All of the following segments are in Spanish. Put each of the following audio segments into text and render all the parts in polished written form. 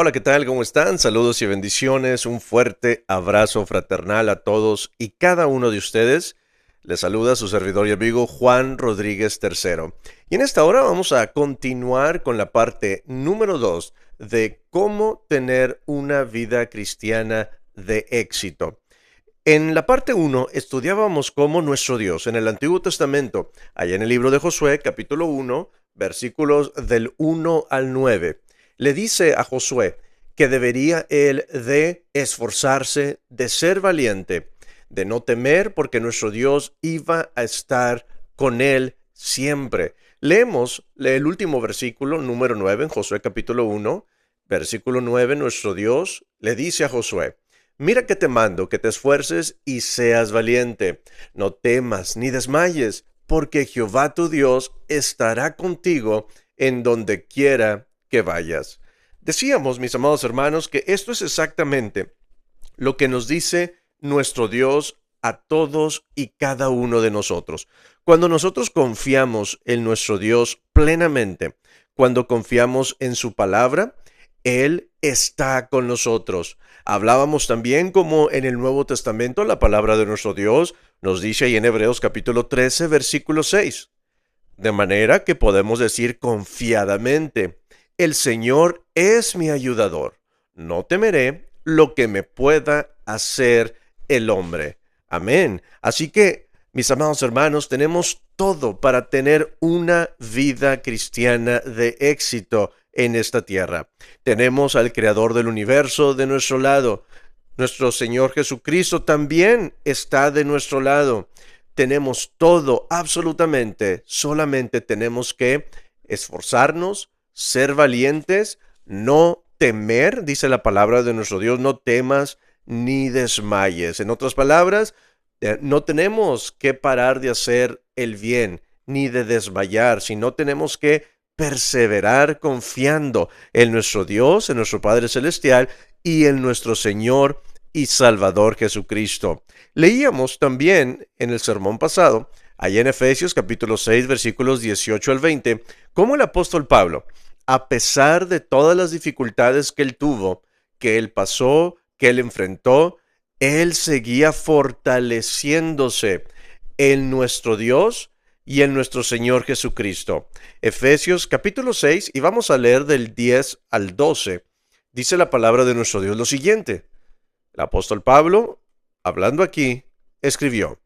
Hola, ¿qué tal? ¿Cómo están? Saludos y bendiciones. Un fuerte abrazo fraternal a todos y cada uno de ustedes. Les saluda su servidor y amigo Juan Rodríguez III. Y en esta hora vamos a continuar con la parte número 2 de cómo tener una vida cristiana de éxito. En la parte uno estudiábamos cómo nuestro Dios en el Antiguo Testamento, allá en el libro de Josué, capítulo 1, versículos del 1 al 9, le dice a Josué que debería él de esforzarse, de ser valiente, de no temer, porque nuestro Dios iba a estar con él siempre. Leemos el último versículo, número 9, en Josué capítulo 1, versículo 9, nuestro Dios le dice a Josué: Mira que te mando que te esfuerces y seas valiente. No temas ni desmayes, porque Jehová tu Dios estará contigo en donde quiera que vayas. Decíamos, mis amados hermanos, que esto es exactamente lo que nos dice nuestro Dios a todos y cada uno de nosotros. Cuando nosotros confiamos en nuestro Dios plenamente, cuando confiamos en su palabra, Él está con nosotros. Hablábamos también como en el Nuevo Testamento la palabra de nuestro Dios nos dice ahí en Hebreos capítulo 13, versículo 6. De manera que podemos decir confiadamente: el Señor es mi ayudador. No temeré lo que me pueda hacer el hombre. Amén. Así que, mis amados hermanos, tenemos todo para tener una vida cristiana de éxito en esta tierra. Tenemos al Creador del universo de nuestro lado. Nuestro Señor Jesucristo también está de nuestro lado. Tenemos todo, absolutamente. Solamente tenemos que esforzarnos, ser valientes, no temer, dice la palabra de nuestro Dios: no temas ni desmayes. En otras palabras, no tenemos que parar de hacer el bien, ni de desmayar, sino tenemos que perseverar confiando en nuestro Dios, en nuestro Padre Celestial y en nuestro Señor y Salvador Jesucristo. Leíamos también en el sermón pasado, allá en Efesios capítulo 6, versículos 18 al 20, cómo el apóstol Pablo, a pesar de todas las dificultades que él tuvo, que él pasó, que él enfrentó, él seguía fortaleciéndose en nuestro Dios y en nuestro Señor Jesucristo. Efesios capítulo 6, y vamos a leer del 10 al 12, dice la palabra de nuestro Dios lo siguiente. El apóstol Pablo, hablando aquí, escribió: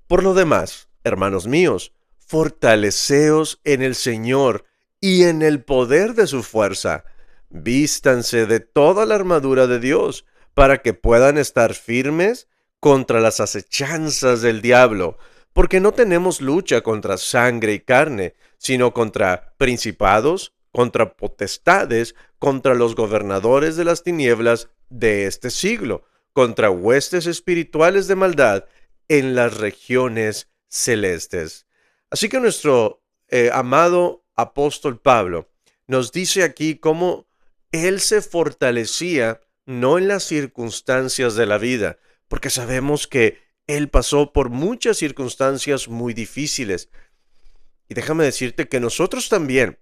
Por lo demás, hermanos míos, fortaleceos en el Señor y en el poder de su fuerza. Vístanse de toda la armadura de Dios, para que puedan estar firmes contra las acechanzas del diablo, porque no tenemos lucha contra sangre y carne, sino contra principados, contra potestades, contra los gobernadores de las tinieblas de este siglo, contra huestes espirituales de maldad en las regiones celestes. Así que nuestro amado apóstol Pablo nos dice aquí cómo él se fortalecía no en las circunstancias de la vida, porque sabemos que él pasó por muchas circunstancias muy difíciles. Y déjame decirte que nosotros también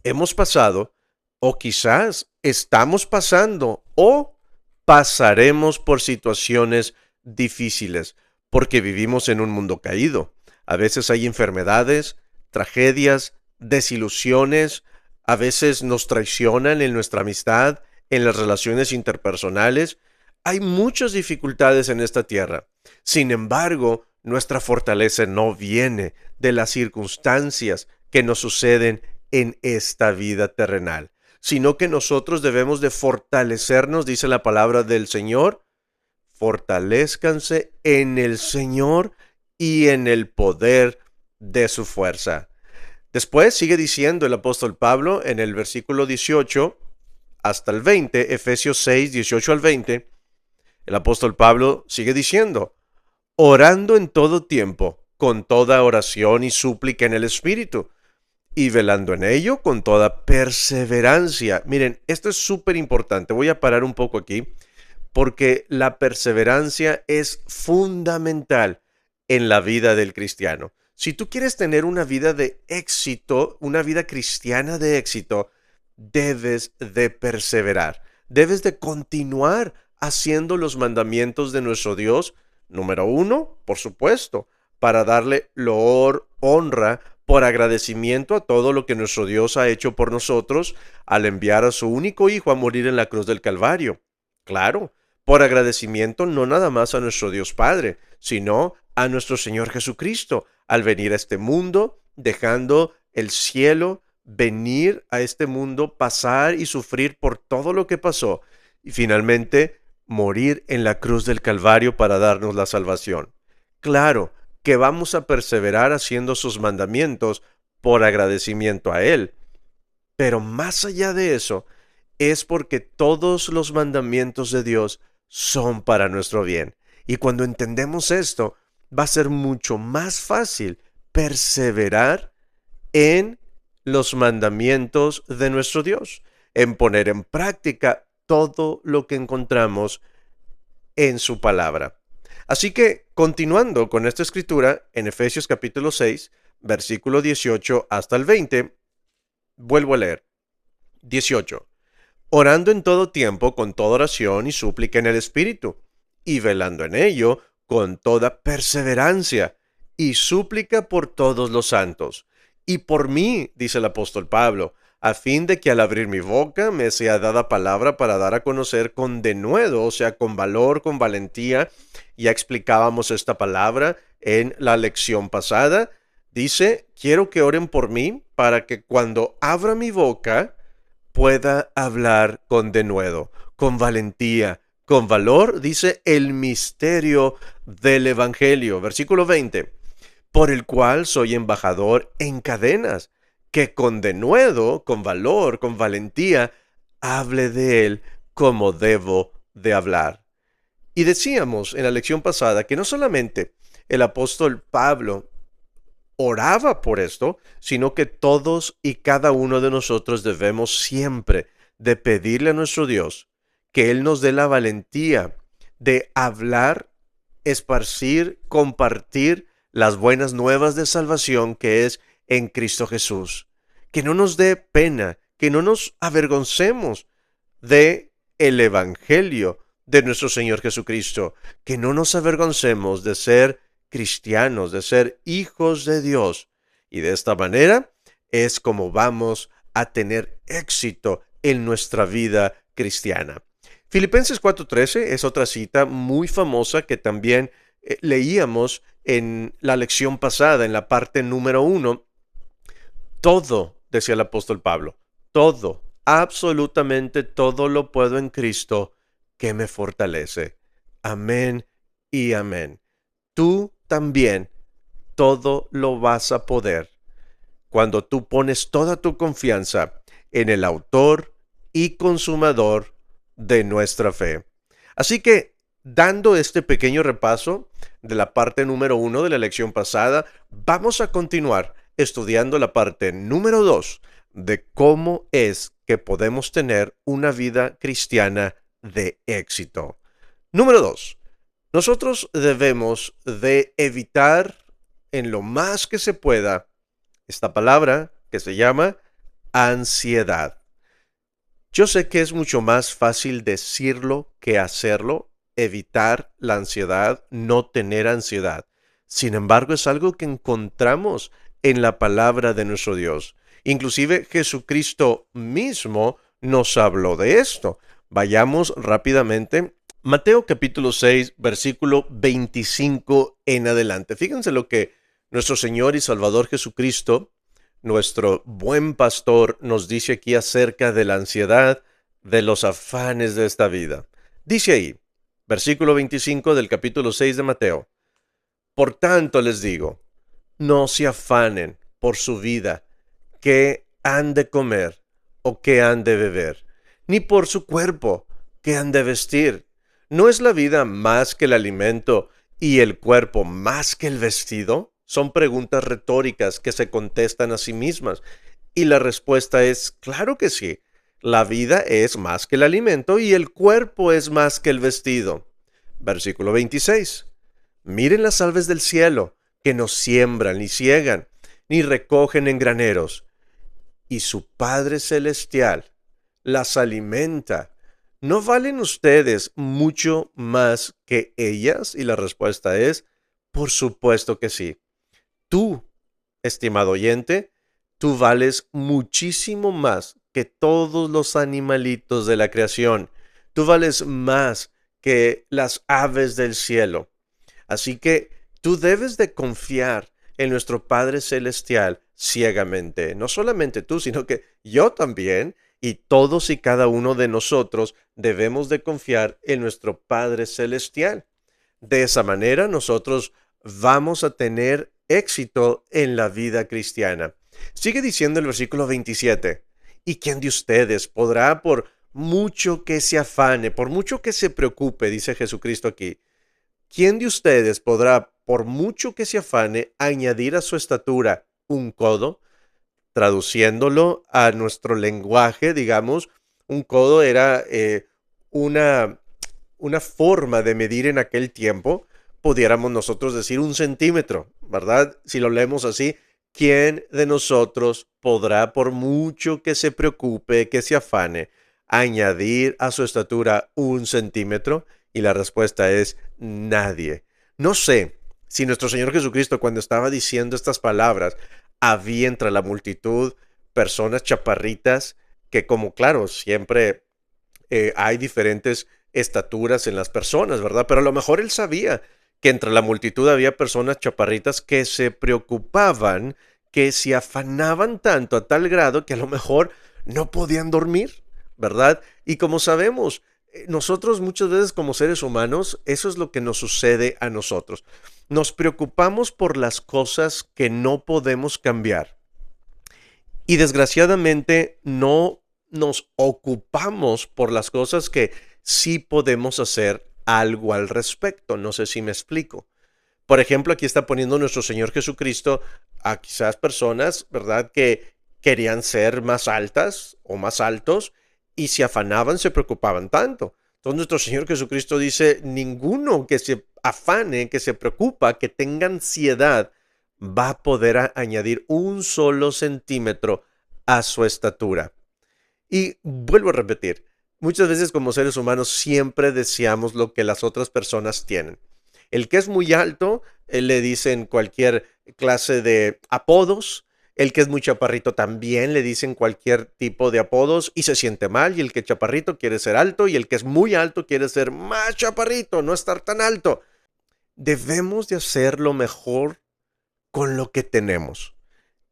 hemos pasado, o quizás estamos pasando, o pasaremos por situaciones difíciles, porque vivimos en un mundo caído. A veces hay enfermedades, tragedias, desilusiones, a veces nos traicionan en nuestra amistad, en las relaciones interpersonales. Hay muchas dificultades en esta tierra. Sin embargo, nuestra fortaleza no viene de las circunstancias que nos suceden en esta vida terrenal, sino que nosotros debemos de fortalecernos, dice la palabra del Señor: fortalezcanse en el Señor y en el poder de su fuerza. Después sigue diciendo el apóstol Pablo en el versículo 18 hasta el 20, Efesios 6, 18 al 20, el apóstol Pablo sigue diciendo: orando en todo tiempo, con toda oración y súplica en el Espíritu, y velando en ello con toda perseverancia. Miren, esto es súper importante. Voy a parar un poco aquí, porque la perseverancia es fundamental en la vida del cristiano. Si tú quieres tener una vida de éxito, una vida cristiana de éxito, debes de perseverar, debes de continuar haciendo los mandamientos de nuestro Dios. Número uno, por supuesto, para darle loor, honra, por agradecimiento a todo lo que nuestro Dios ha hecho por nosotros al enviar a su único Hijo a morir en la cruz del Calvario. Claro, por agradecimiento no nada más a nuestro Dios Padre, sino a nuestro Señor Jesucristo, al venir a este mundo, dejando el cielo, venir a este mundo, pasar y sufrir por todo lo que pasó, y finalmente morir en la cruz del Calvario para darnos la salvación. Claro que vamos a perseverar haciendo sus mandamientos por agradecimiento a Él, pero más allá de eso, es porque todos los mandamientos de Dios son para nuestro bien. Y cuando entendemos esto, va a ser mucho más fácil perseverar en los mandamientos de nuestro Dios, en poner en práctica todo lo que encontramos en su palabra. Así que, continuando con esta escritura, en Efesios capítulo 6, versículo 18 hasta el 20, vuelvo a leer. 18. Orando en todo tiempo con toda oración y súplica en el Espíritu, y velando en ello con toda perseverancia y súplica por todos los santos. Y por mí, dice el apóstol Pablo, a fin de que al abrir mi boca me sea dada palabra para dar a conocer con denuedo, o sea, con valor, con valentía. Ya explicábamos esta palabra en la lección pasada. Dice, quiero que oren por mí para que cuando abra mi boca pueda hablar con denuedo, con valentía, con valor, dice el misterio del Evangelio. Versículo 20, por el cual soy embajador en cadenas, que con denuedo, con valor, con valentía, hable de él como debo de hablar. Y decíamos en la lección pasada que no solamente el apóstol Pablo oraba por esto, sino que todos y cada uno de nosotros debemos siempre de pedirle a nuestro Dios que Él nos dé la valentía de hablar, esparcir, compartir las buenas nuevas de salvación que es en Cristo Jesús. Que no nos dé pena, que no nos avergoncemos de el Evangelio de nuestro Señor Jesucristo, que no nos avergoncemos de ser cristianos, de ser hijos de Dios. Y de esta manera es como vamos a tener éxito en nuestra vida cristiana. Filipenses 4:13 es otra cita muy famosa que también leíamos en la lección pasada, en la parte número 1. Todo, decía el apóstol Pablo, todo, absolutamente todo lo puedo en Cristo que me fortalece. Amén y amén. Tú también todo lo vas a poder cuando tú pones toda tu confianza en el autor y consumador de nuestra fe. Así que, dando este pequeño repaso de la parte número 1 de la lección pasada, vamos a continuar estudiando la parte número 2 de cómo es que podemos tener una vida cristiana de éxito. Número 2. Nosotros debemos de evitar en lo más que se pueda esta palabra que se llama ansiedad. Yo sé que es mucho más fácil decirlo que hacerlo, evitar la ansiedad, no tener ansiedad. Sin embargo, es algo que encontramos en la palabra de nuestro Dios. Inclusive Jesucristo mismo nos habló de esto. Vayamos rápidamente. Mateo capítulo 6, versículo 25 en adelante. Fíjense lo que nuestro Señor y Salvador Jesucristo, nuestro buen pastor, nos dice aquí acerca de la ansiedad, de los afanes de esta vida. Dice ahí, versículo 25 del capítulo 6 de Mateo, por tanto les digo, no se afanen por su vida, qué han de comer o qué han de beber, ni por su cuerpo, qué han de vestir. ¿No es la vida más que el alimento y el cuerpo más que el vestido? Son preguntas retóricas que se contestan a sí mismas. Y la respuesta es, claro que sí. La vida es más que el alimento y el cuerpo es más que el vestido. Versículo 26. Miren las aves del cielo, que no siembran ni ciegan, ni recogen en graneros. y su Padre Celestial las alimenta, ¿no valen ustedes mucho más que ellas? Y la respuesta es, por supuesto que sí. Tú, estimado oyente, tú vales muchísimo más que todos los animalitos de la creación. Tú vales más que las aves del cielo. Así que tú debes de confiar en nuestro Padre Celestial ciegamente. No solamente tú, sino que yo también y todos y cada uno de nosotros debemos de confiar en nuestro Padre Celestial. De esa manera nosotros vamos a tener éxito en la vida cristiana. Sigue diciendo el versículo 27. ¿Y quién de ustedes podrá, por mucho que se afane, por mucho que se preocupe, dice Jesucristo aquí, quién de ustedes podrá, por mucho que se afane, añadir a su estatura un codo? Traduciéndolo a nuestro lenguaje, digamos, un codo era una, una forma de medir en aquel tiempo, pudiéramos nosotros decir un centímetro, ¿verdad? Si lo leemos así, ¿quién de nosotros podrá, por mucho que se preocupe, que se afane, añadir a su estatura un centímetro? Y la respuesta es nadie. No sé si nuestro Señor Jesucristo, cuando estaba diciendo estas palabras, había entre la multitud personas chaparritas que, como claro, siempre hay diferentes estaturas en las personas, ¿verdad? Pero a lo mejor él sabía que entre la multitud había personas chaparritas que se preocupaban, que se afanaban tanto a tal grado que a lo mejor no podían dormir, ¿verdad? Y como sabemos, nosotros muchas veces como seres humanos, eso es lo que nos sucede a nosotros. Nos preocupamos por las cosas que no podemos cambiar y desgraciadamente no nos ocupamos por las cosas que sí podemos hacer algo al respecto. No sé si me explico. Por ejemplo, aquí está poniendo nuestro Señor Jesucristo a quizás personas, ¿verdad?, que querían ser más altas o más altos y se afanaban, se preocupaban tanto. Entonces nuestro Señor Jesucristo dice, ninguno que se afane, que se preocupa, que tenga ansiedad, va a poder añadir un solo centímetro a su estatura. Y vuelvo a repetir, muchas veces como seres humanos siempre deseamos lo que las otras personas tienen. El que es muy alto, le dicen cualquier clase de apodos. El que es muy chaparrito también le dicen cualquier tipo de apodos y se siente mal. Y el que es chaparrito quiere ser alto y el que es muy alto quiere ser más chaparrito, no estar tan alto. Debemos de hacer lo mejor con lo que tenemos.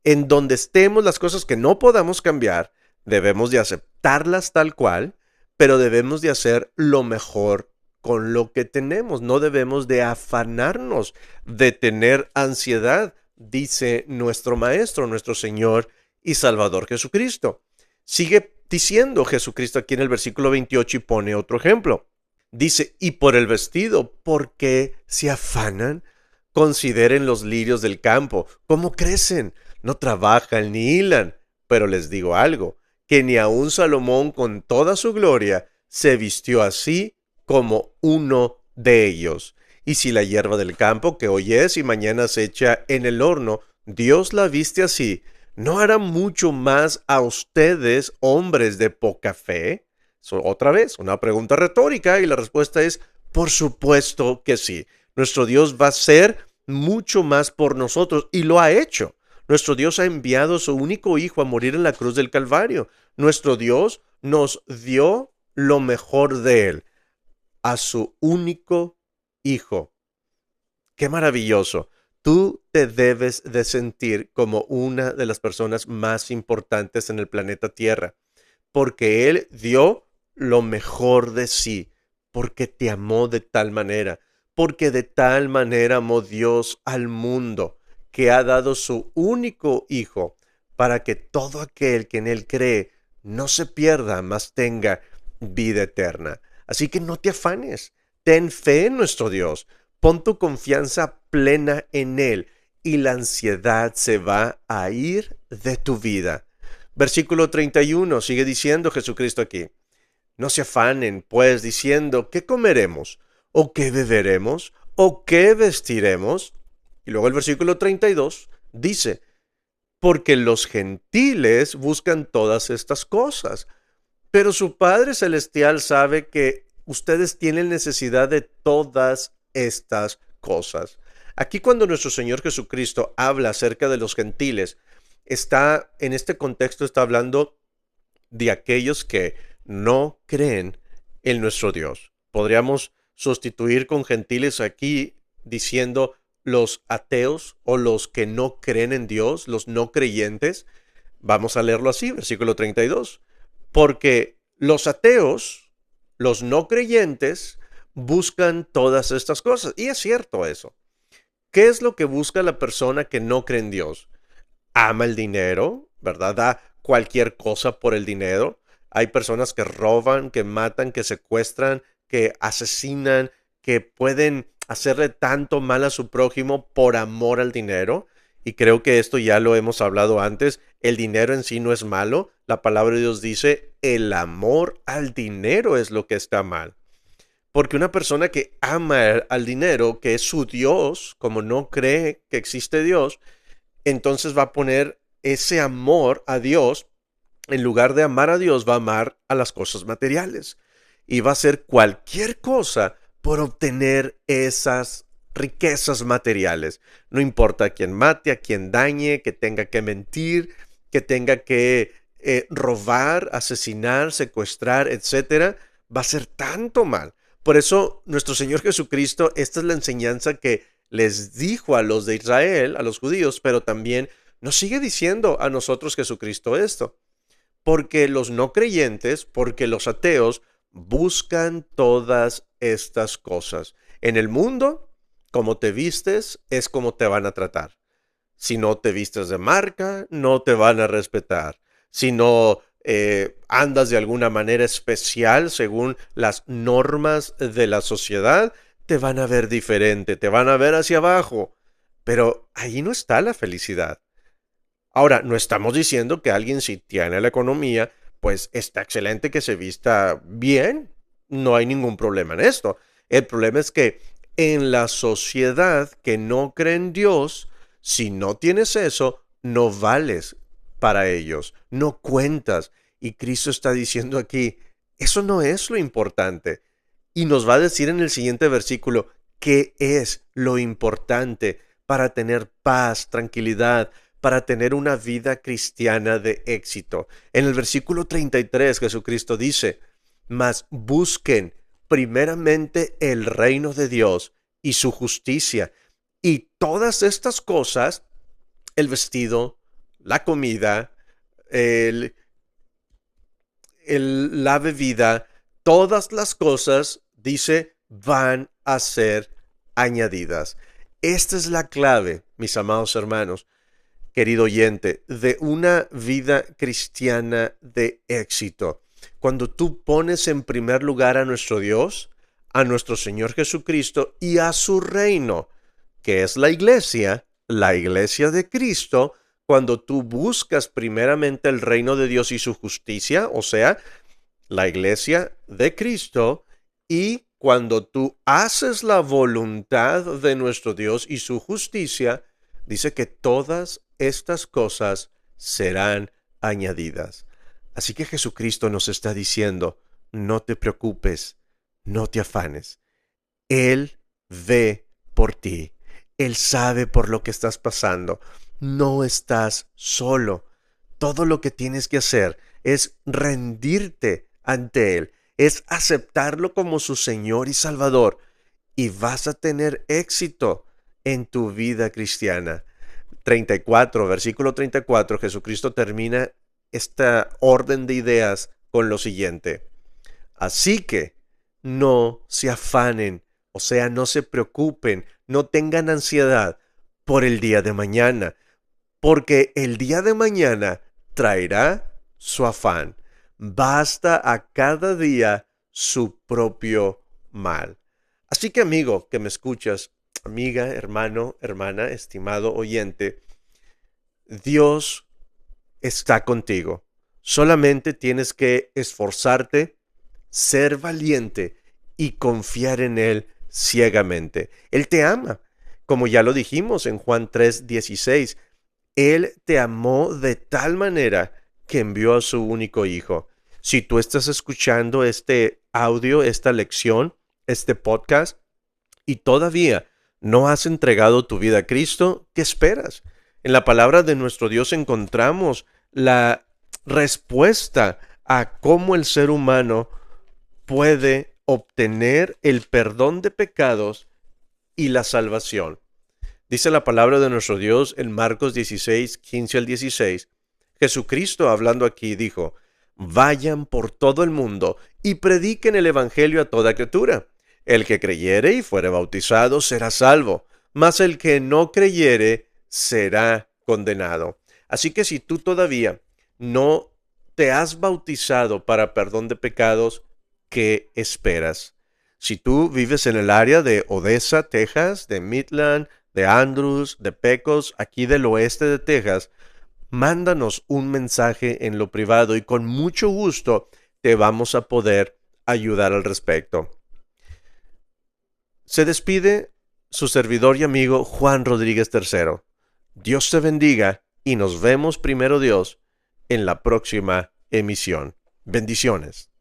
En donde estemos, las cosas que no podamos cambiar, debemos de aceptarlas tal cual, pero debemos de hacer lo mejor con lo que tenemos. No debemos de afanarnos, de tener ansiedad, dice nuestro Maestro, nuestro Señor y Salvador Jesucristo. Sigue diciendo Jesucristo aquí en el versículo 28 y pone otro ejemplo. Dice, y por el vestido, ¿por qué se afanan? Consideren los lirios del campo, cómo crecen, no trabajan ni hilan. Pero les digo algo, que ni aun Salomón con toda su gloria se vistió así como uno de ellos. Y si la hierba del campo, que hoy es y mañana se echa en el horno, Dios la viste así, ¿no hará mucho más a ustedes, hombres de poca fe? Otra vez, una pregunta retórica y la respuesta es, por supuesto que sí. Nuestro Dios va a hacer mucho más por nosotros y lo ha hecho. Nuestro Dios ha enviado a su único Hijo a morir en la cruz del Calvario. Nuestro Dios nos dio lo mejor de Él, a su único Hijo. ¡Qué maravilloso! Tú te debes de sentir como una de las personas más importantes en el planeta Tierra, porque Él dio lo mejor de sí, porque te amó de tal manera, porque de tal manera amó Dios al mundo, que ha dado su único Hijo, para que todo aquel que en Él cree no se pierda, mas tenga vida eterna. Así que no te afanes, ten fe en nuestro Dios, pon tu confianza plena en Él y la ansiedad se va a ir de tu vida. Versículo 31, sigue diciendo Jesucristo aquí. No se afanen, pues, diciendo, ¿qué comeremos? ¿O qué beberemos? ¿O qué vestiremos? Y luego el versículo 32 dice, porque los gentiles buscan todas estas cosas. Pero su Padre Celestial sabe que ustedes tienen necesidad de todas estas cosas. Aquí cuando nuestro Señor Jesucristo habla acerca de los gentiles, en este contexto está hablando de aquellos que no creen en nuestro Dios. Podríamos sustituir con gentiles aquí diciendo los ateos o los que no creen en Dios, los no creyentes. Vamos a leerlo así, versículo 32. Porque los ateos, los no creyentes, buscan todas estas cosas. Y es cierto eso. ¿Qué es lo que busca la persona que no cree en Dios? Ama el dinero, ¿verdad? Da cualquier cosa por el dinero. Hay personas que roban, que matan, que secuestran, que asesinan, que pueden hacerle tanto mal a su prójimo por amor al dinero. Y creo que esto ya lo hemos hablado antes. El dinero en sí no es malo. La palabra de Dios dice, el amor al dinero es lo que está mal. Porque una persona que ama al dinero, que es su Dios, como no cree que existe Dios, entonces va a poner ese amor a Dios, en lugar de amar a Dios, va a amar a las cosas materiales. Y va a hacer cualquier cosa por obtener esas riquezas materiales. No importa a quién mate, a quién dañe, que tenga que mentir, que tenga que robar, asesinar, secuestrar, etcétera, va a hacer tanto mal. Por eso nuestro Señor Jesucristo, esta es la enseñanza que les dijo a los de Israel, a los judíos, pero también nos sigue diciendo a nosotros Jesucristo esto. Porque los no creyentes, porque los ateos buscan todas estas cosas. En el mundo, como te vistes, es como te van a tratar. Si no te vistes de marca, no te van a respetar. Si no andas de alguna manera especial según las normas de la sociedad, te van a ver diferente, te van a ver hacia abajo. Pero ahí no está la felicidad. Ahora, no estamos diciendo que alguien si tiene la economía, pues está excelente que se vista bien. No hay ningún problema en esto. El problema es que en la sociedad que no cree en Dios, si no tienes eso, no vales para ellos, no cuentas. Y Cristo está diciendo aquí, eso no es lo importante. Y nos va a decir en el siguiente versículo qué es lo importante para tener paz, tranquilidad, para tener una vida cristiana de éxito. En el versículo 33 Jesucristo dice, mas busquen primeramente el reino de Dios y su justicia, y todas estas cosas, el vestido, la comida, el, la bebida, todas las cosas, dice, van a ser añadidas. Esta es la clave, mis amados hermanos, querido oyente, de una vida cristiana de éxito. Cuando tú pones en primer lugar a nuestro Dios, a nuestro Señor Jesucristo y a su reino, que es la iglesia de Cristo, cuando tú buscas primeramente el reino de Dios y su justicia, o sea, la iglesia de Cristo, y cuando tú haces la voluntad de nuestro Dios y su justicia, dice que todas estas cosas serán añadidas. Así que Jesucristo nos está diciendo, no te preocupes, no te afanes. Él ve por ti. Él sabe por lo que estás pasando. No estás solo. Todo lo que tienes que hacer es rendirte ante Él, es aceptarlo como su Señor y Salvador, y vas a tener éxito en tu vida cristiana. 34, versículo 34, Jesucristo termina esta orden de ideas con lo siguiente. Así que no se afanen, o sea, no se preocupen, no tengan ansiedad por el día de mañana, porque el día de mañana traerá su afán. Basta a cada día su propio mal. Así que amigo que me escuchas, amiga, hermano, hermana, estimado oyente, Dios está contigo. Solamente tienes que esforzarte, ser valiente y confiar en Él ciegamente. Él te ama, como ya lo dijimos en Juan 3:16. Él te amó de tal manera que envió a su único hijo. Si tú estás escuchando este audio, esta lección, este podcast, y todavía no has entregado tu vida a Cristo, ¿qué esperas? En la palabra de nuestro Dios encontramos la respuesta a cómo el ser humano puede obtener el perdón de pecados y la salvación. Dice la palabra de nuestro Dios en Marcos 16, 15 al 16. Jesucristo, hablando aquí, dijo: vayan por todo el mundo y prediquen el evangelio a toda criatura. El que creyere y fuere bautizado será salvo, mas el que no creyere será condenado. Así que si tú todavía no te has bautizado para perdón de pecados, ¿qué esperas? Si tú vives en el área de Odessa, Texas, de Midland, de Andrews, de Pecos, aquí del oeste de Texas, mándanos un mensaje en lo privado y con mucho gusto te vamos a poder ayudar al respecto. Se despide su servidor y amigo Juan Rodríguez III. Dios te bendiga y nos vemos, primero Dios, en la próxima emisión. Bendiciones.